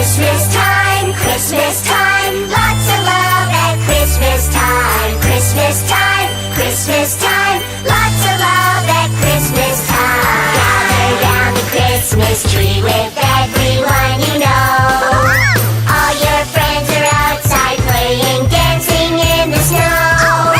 Christmas time, Christmas time, lots of love at Christmas time. Christmas time, Christmas time, lots of love at Christmas time. Gather round the Christmas tree with everyone you know. All your friends are outside playing, dancing in the snow.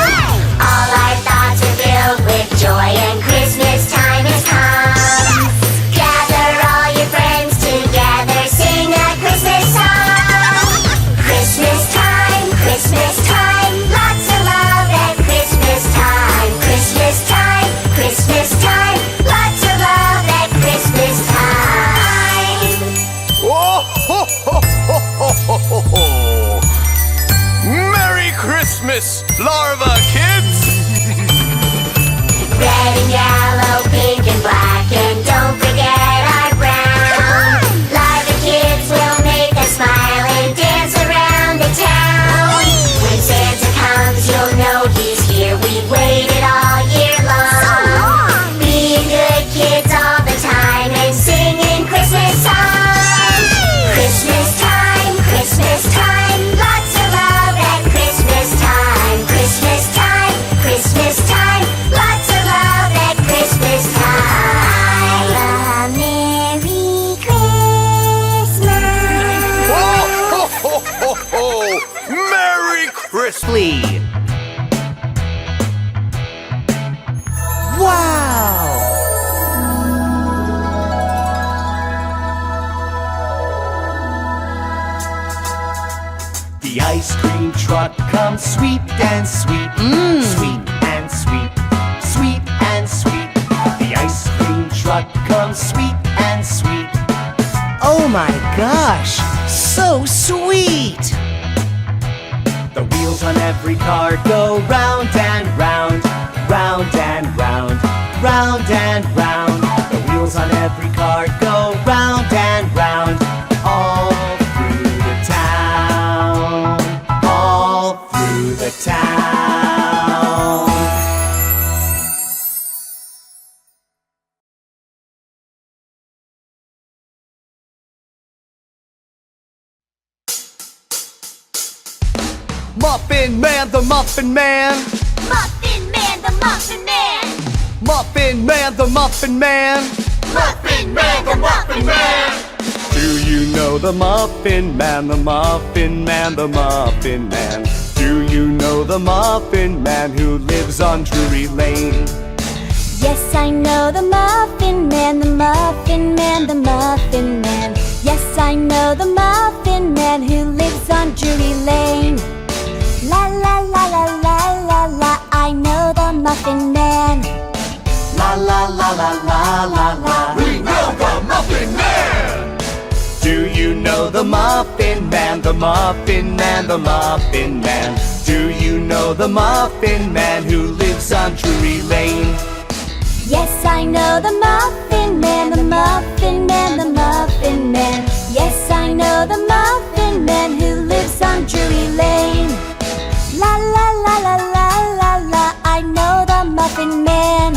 All our thoughts are filled with joy and Christmas time has come. Gather all your friends together, sing a Christmas song. Christmas time, Christmas time, lots of love at Christmas time. Christmas time, Christmas time, lots of love at Christmas time. Oh, ho, ho, ho, ho, ho, ho. Merry Christmas, Larva kids! Red and yellow, pink and black, and don't forget our brown. Larva kids will make us smile and dance around the town. When Santa comes, you'll know he's here. We've waited all year long. Being good kids all the time and singing Christmas songs. Christmas time, Christmas time, lots of love at Christmas time. Christmas time, Christmas time, lots of love at Christmas time. A Merry Christmas. Oh, ho, ho, ho, ho. Merry Christmas! Wow! The ice cream truck comes sweet and sweet, sweet and sweet, sweet and sweet. The ice cream truck comes sweet and sweet. Oh my gosh, so sweet! The wheels on every car go round and round, round and round, round and round. The wheels on every car go round and round, all through the town, all through the town. Muffin Man, the Muffin Man. Muffin Man, the Muffin Man. Muffin Man, the Muffin Man. Muffin Man, the Muffin Man. Do you know the Muffin Man, the Muffin Man, the Muffin Man? Do you know the Muffin Man who lives on Drury Lane? Yes, I know the Muffin Man, the Muffin Man, the Muffin Man. Yes, I know the Muffin Man who lives on Drury Lane. La la la la la la la, I know the Muffin Man. La la la la la la la, we know the Muffin Man! Do you know the Muffin Man, the Muffin Man, the Muffin Man? Do you know the Muffin Man who lives on Drury Lane? Yes, I know the Muffin Man, the Muffin Man, the Muffin Man. Yes, I know the Muffin Man who lives on Drury Lane. La la la la la la la, I know the Muffin Man.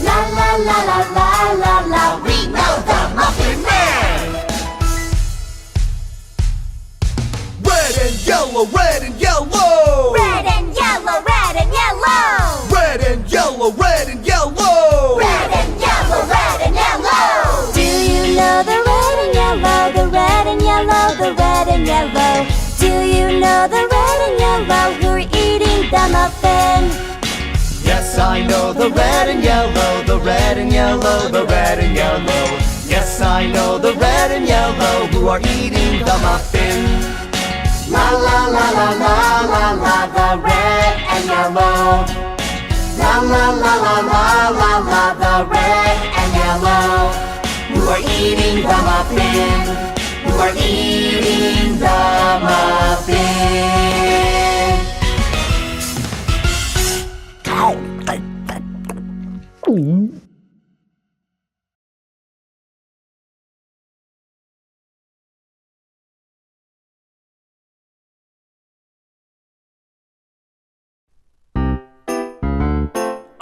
La la la la la la la, we know the Muffin Man. Red and yellow, red and yellow. Red and yellow, red and yellow. Red and yellow, red and yellow. Red and yellow, red and yellow. Do you know the red and yellow, the red and yellow, the red and yellow? Do you know the red and yellow who are eating the muffin? Yes, I know the red and yellow, the red and yellow, the red and yellow. Yes, I know the red and yellow who are eating the muffin. La la la la la la la, the red and yellow. La la la la la la la, the red and yellow who are eating the muffin, who are eating the muffin.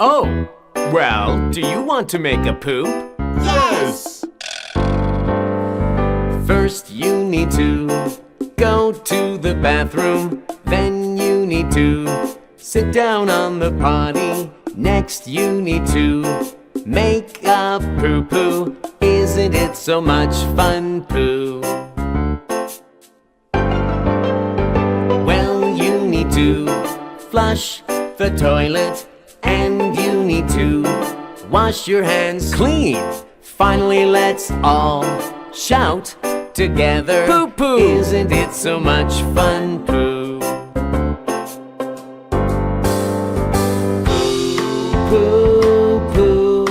Oh, well, do you want to make a poop? Yes! First you need to go to the bathroom. Then you need to sit down on the potty. Next you need to make a poo-poo. Isn't it so much fun, poo? Well, you need to flush the toilet. And you need to wash your hands clean. Finally, let's all shout together. Poo-poo! Isn't it so much fun, poo? Poo-poo.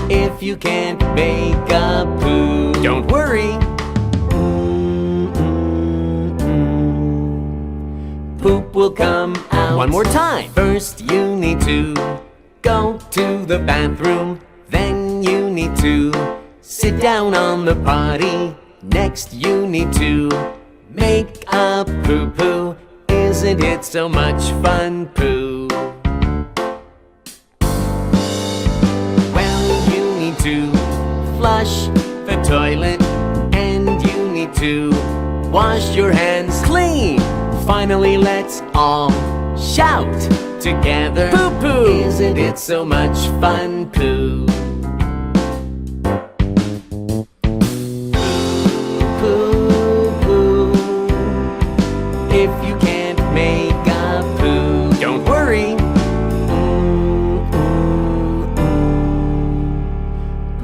If you can't make a poo, don't worry. Poop will come out. One more time. First you need to go to the bathroom. Then you need to sit down on the potty. Next you need to make a poo-poo. Isn't it so much fun, poo? Well, you need to flush the toilet. And you need to wash your hands clean. Finally, let's all shout together. Poo-poo! Isn't it so much fun, poo? Poo-poo. If you can't make a poo, don't worry.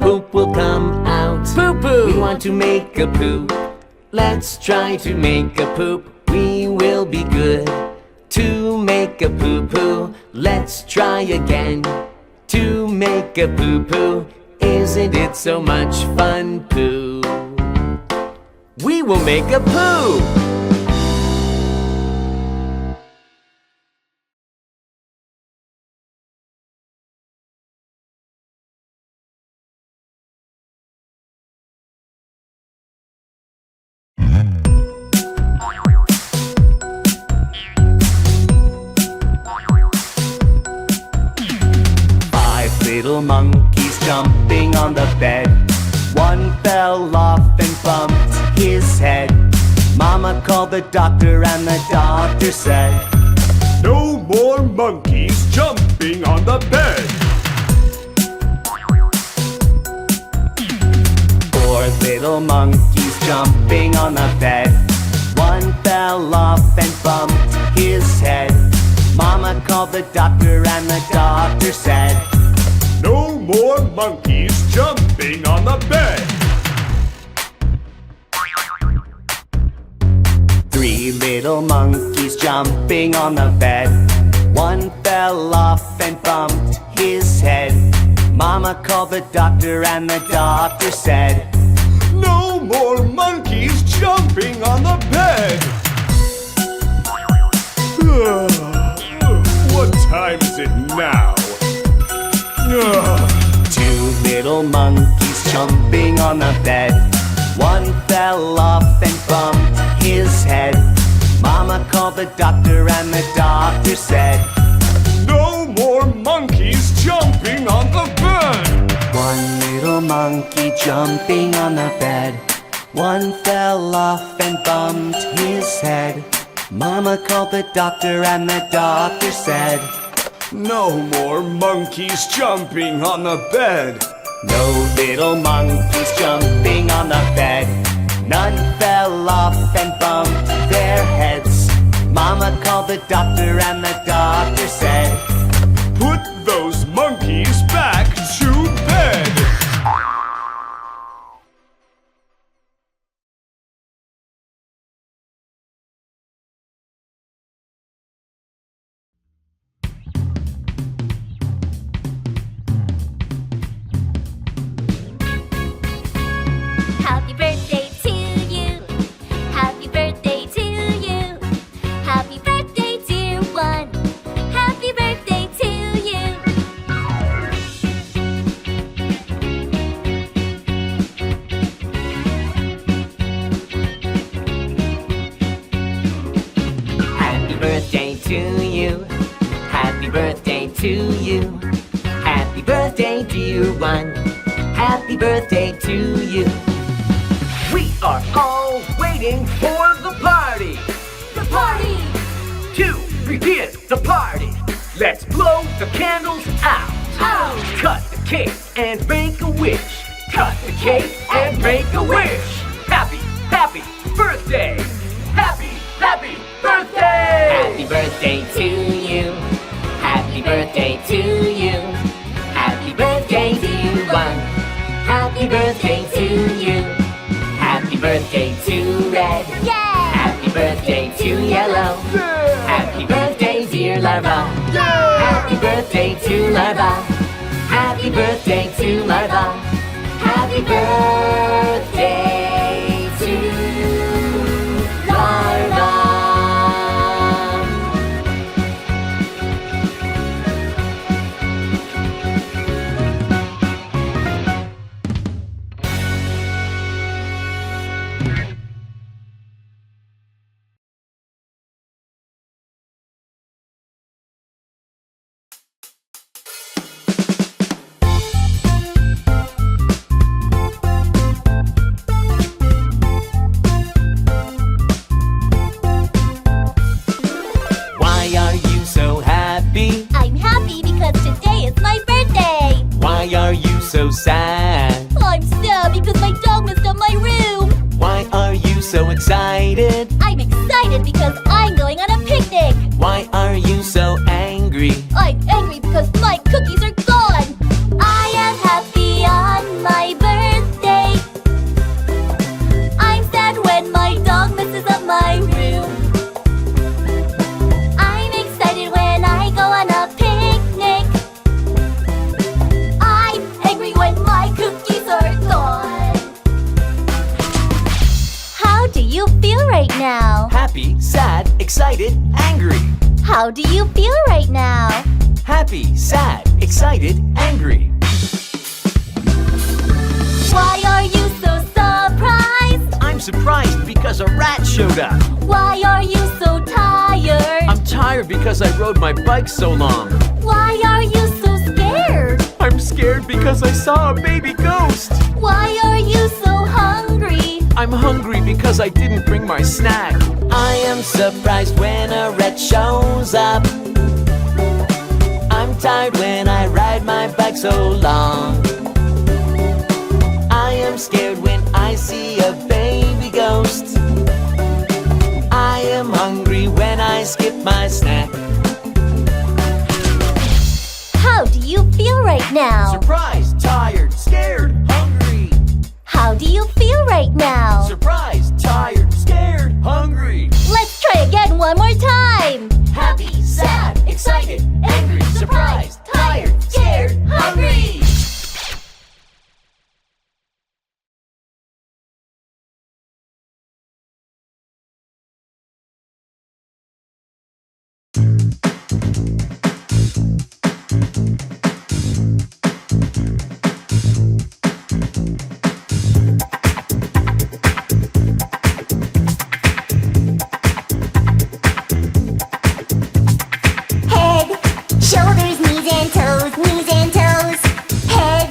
Poop will come out. Poo-poo! We want to make a poop. Let's try to make a poop. We will be good to make a poo-poo. Let's try again to make a poo-poo. Isn't it so much fun, poo? We will make a poo! Little monkeys jumping on the bed. One fell off and bumped his head. Mama called the doctor and the doctor said, No more monkeys jumping on the bed. Four little monkeys jumping on the bed. One fell off and bumped his head. Mama called the doctor and the doctor said, No more monkeys jumping on the bed. Three little monkeys jumping on the bed. One fell off and bumped his head. Mama called the doctor and the doctor said, No more monkeys jumping on the bed. What time is it now? Two little monkeys jumping on the bed. One fell off and bumped his head. Mama called the doctor and the doctor said, No more monkeys jumping on the bed. One little monkey jumping on the bed. One fell off and bumped his head. Mama called the doctor and the doctor said, No more monkeys jumping on the bed. No little monkeys jumping on the bed. None fell off and bumped their heads. Mama called the doctor and the doctor said, Put those monkeys back to bed. Happy birthday to you. Happy birthday to you. Happy birthday, dear one. Happy birthday to you. Happy birthday to you. Happy birthday to you. Happy birthday, dear one. Happy birthday to you. We are all waiting for the party. The party! To begin the party, let's blow the candles out. Out! Cut the cake and make a wish. Cut the cake and make a wish. Happy, happy birthday. Happy, happy birthday. Happy birthday to you. Happy birthday to you. Happy birthday dear one. Happy birthday to you. Happy birthday to red. Yeah! Happy birthday to yellow. Happy birthday dear Larva. Happy birthday to Larva. Happy birthday to Larva. Happy birthday to Larva. Why are you so happy? I'm happy because today is my birthday! Why are you so sad? I'm sad because my dog messed up my room! Why are you so excited? I'm excited because I'm going on a picnic! Why are you so angry? I'm angry because my cookies are gone! I am happy on my birthday! I'm sad when my dog messes up my room! I'm excited when I go on a picnic! I'm angry when my cookies are gone! How do you feel right now? Happy, sad, excited, angry. How do you feel right now? Happy, sad, excited, angry. Why are you so surprised? I'm surprised because a rat showed up. Why are you so tired? I'm tired because I rode my bike so long. Why are you so scared? I'm scared because I saw a baby ghost. Why are you so hungry? I'm hungry because I didn't bring my snack. I am surprised when a rat shows up. I'm tired when I ride my bike so long. I am scared when I see a baby ghost. I am hungry when I skip my snack. How do you feel right now? Surprised, tired, scared, hungry. How do you feel right now? Surprised, tired, scared, hungry. Let's try again one more time. Happy, sad, excited, angry, surprised, tired, scared, hungry. Head, shoulders, knees and toes, knees and toes. Head,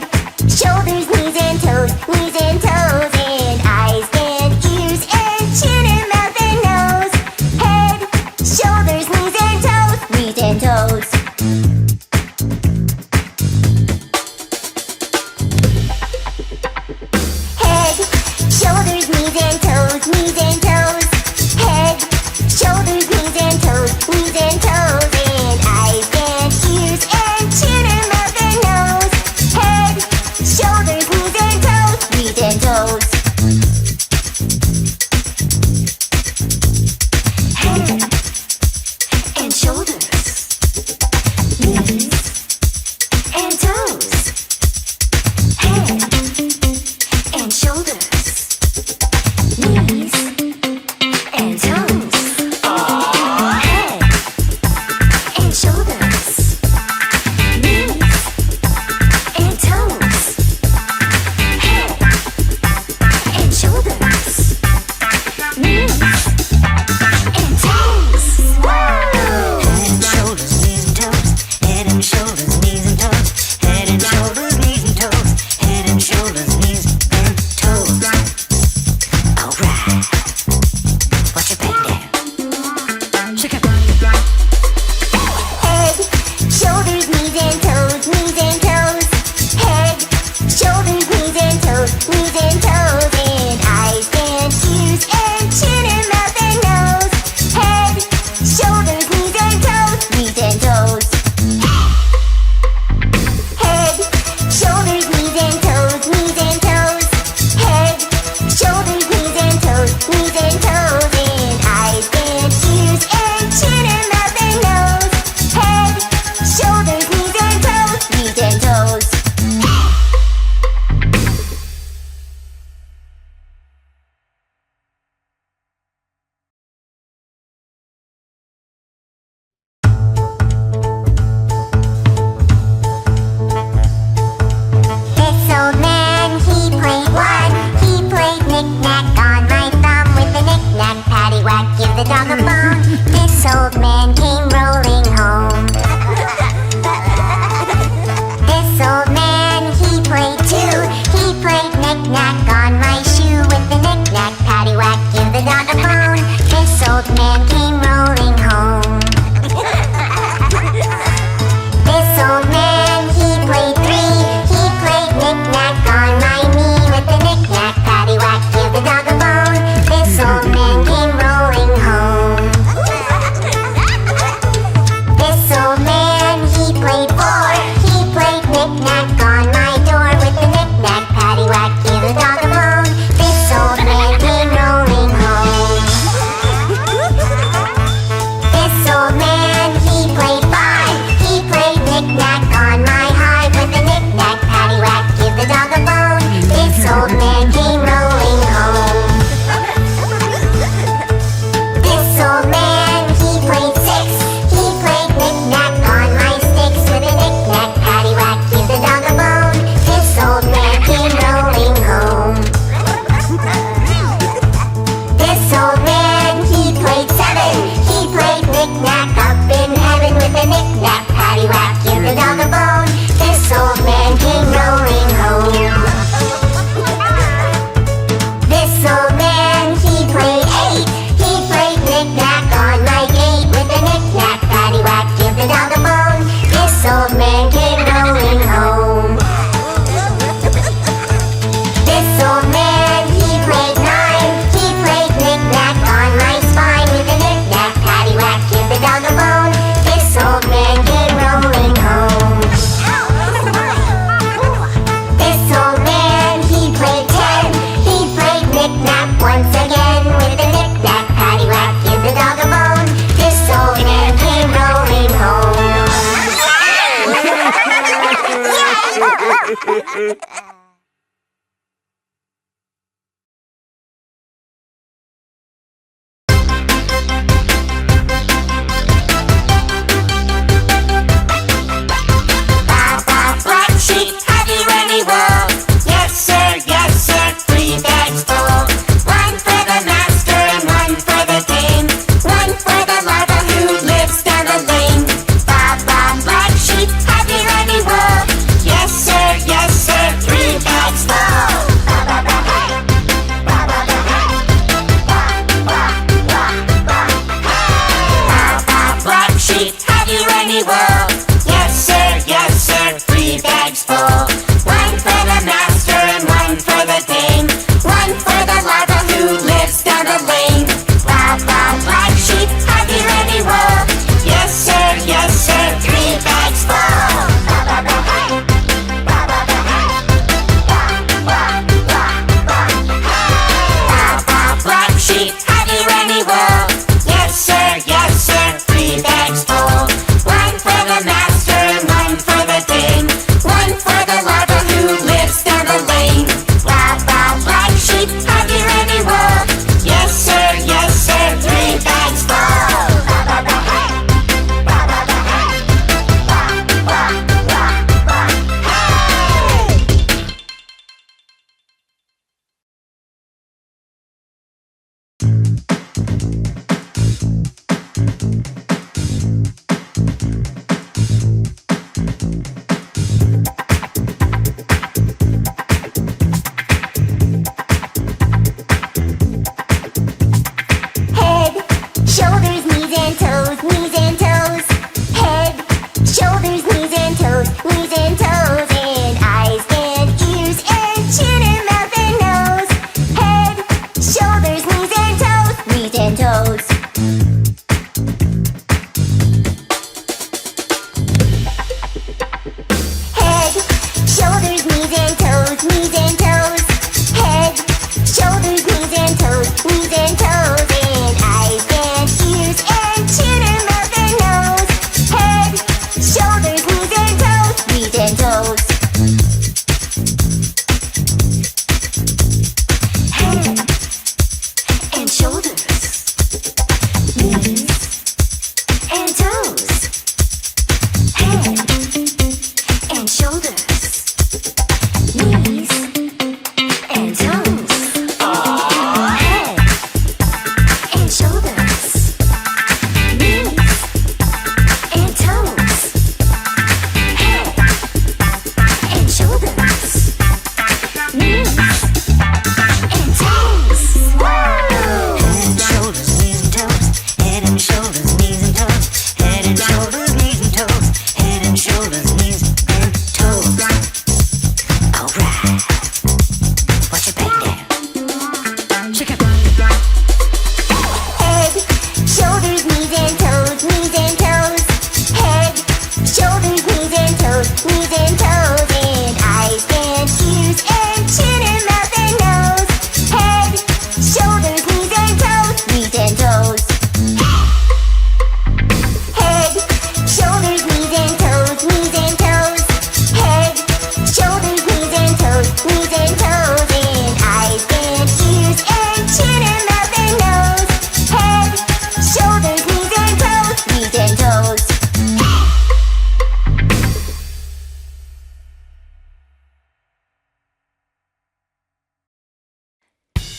shoulders, knees and toes, knees and toes. And eyes and ears and chin and mouth and nose. Head, shoulders, knees and toes, knees and toes. Head, shoulders, knees and toes, knees and toes. Head, shoulders, knees and toes, knees and toes. And eyes and ears and chin and mouth and nose. Head, shoulders, knees and toes, knees and toes. Head and shoulders, knees and toes. Head and shoulders, knees and toes. Head and toes, knees and toes, and eyes and ears and chin and mouth and nose. Head, shoulders, knees and toes, knees and toes. Head, shoulders, knees and toes, knees and toes. Head, shoulders, knees and toes, knees and toes, and eyes and ears and chin and mouth and nose. Head, shoulders, knees and toes, knees and toes. This old man, he played one. He played knick-knack on my thumb with the knick-knack, paddywhack, give the dog a bone. This old man came rolling home. This old man, he played two. He played knick-knack on my shoe with the knick-knack, paddywhack, give the dog a bone. This old man came rolling home. This old man, he played three. He played knick-knack on my knee with the knick-knack, paddywhack, give the dog a bone. This old man came rolling home. This old man, he played four. He played knick-knack on my door with the knick-knack, paddywhack, give the dog a bone. This old man came rolling home. This old man, he played five. He played knick-knack on my hide with the knick-knack, paddywhack, give the dog a bone. This old man came rolling home. This old man, he played six. He played knick-knack on my sticks with a knick-knack, paddywhack, give the dog a bone. This old man came rolling home. This old man, he played seven. He played knick-knack up in heaven with a knick-knack, paddywhack, give the dog a bone. This old man came rolling home. This old man, he played eight. He played knick-knack on my gate with a knick-knack, paddywhack, give the dog a bone. This old man came rolling home. This old man, he played nine. He played knick-knack on my spine with a knick-knack, paddywhack, give the dog a bone. This old man came rolling home. This old man, he played ten. He played knick-knack once again with a knick-knack, paddywhack, give the dog a bone. This old man came rolling home. Bata, black sheep, have you any wool? Yes sir, 3 bags full. One for the master and one for the dame. One for the larva who lives down the lane. Baba, black sheep, have you any wool? Yes sir, 3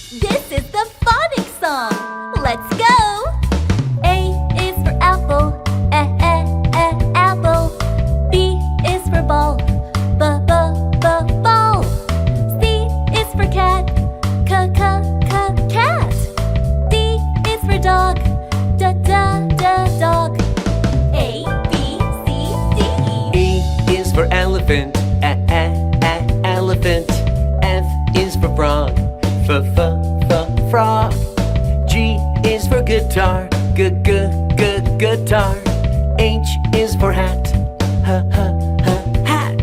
This is the phonics song. Let's go. A is for apple, apple. B is for ball, ball. C is for cat, cat. D is for dog, dog. A, B, C, D. E is for elephant, elephant. F is for frog, frog. G is for guitar, guitar. H is for hat, hat.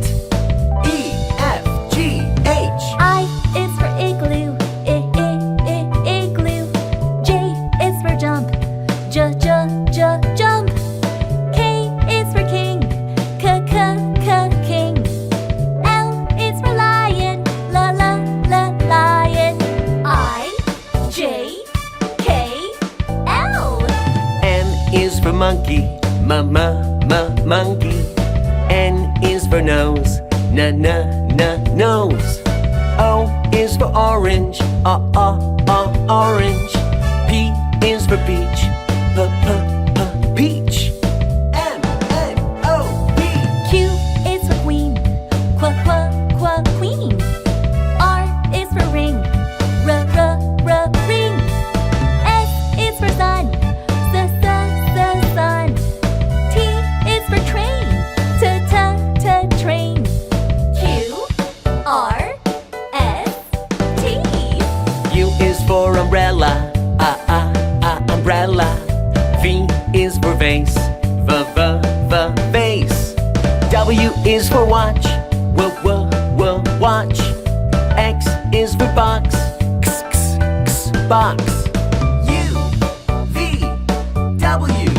E, F, G, H. I is for igloo, igloo. J is for jump, jump. K is for king, king. L is for lion, lion. I, J, K, L. M is for monkey, monkey. N is for nose, nose. O is for orange, orange. P is for peach, peach. M, O, P. Q is for queen, queen. R is for ring, ring. S is for sun, sun. T is for train, train. Q, R, S, T. U is for umbrella, umbrella. V is for vase, vase. W is for watch, watch. X is for box, box. U, V, W.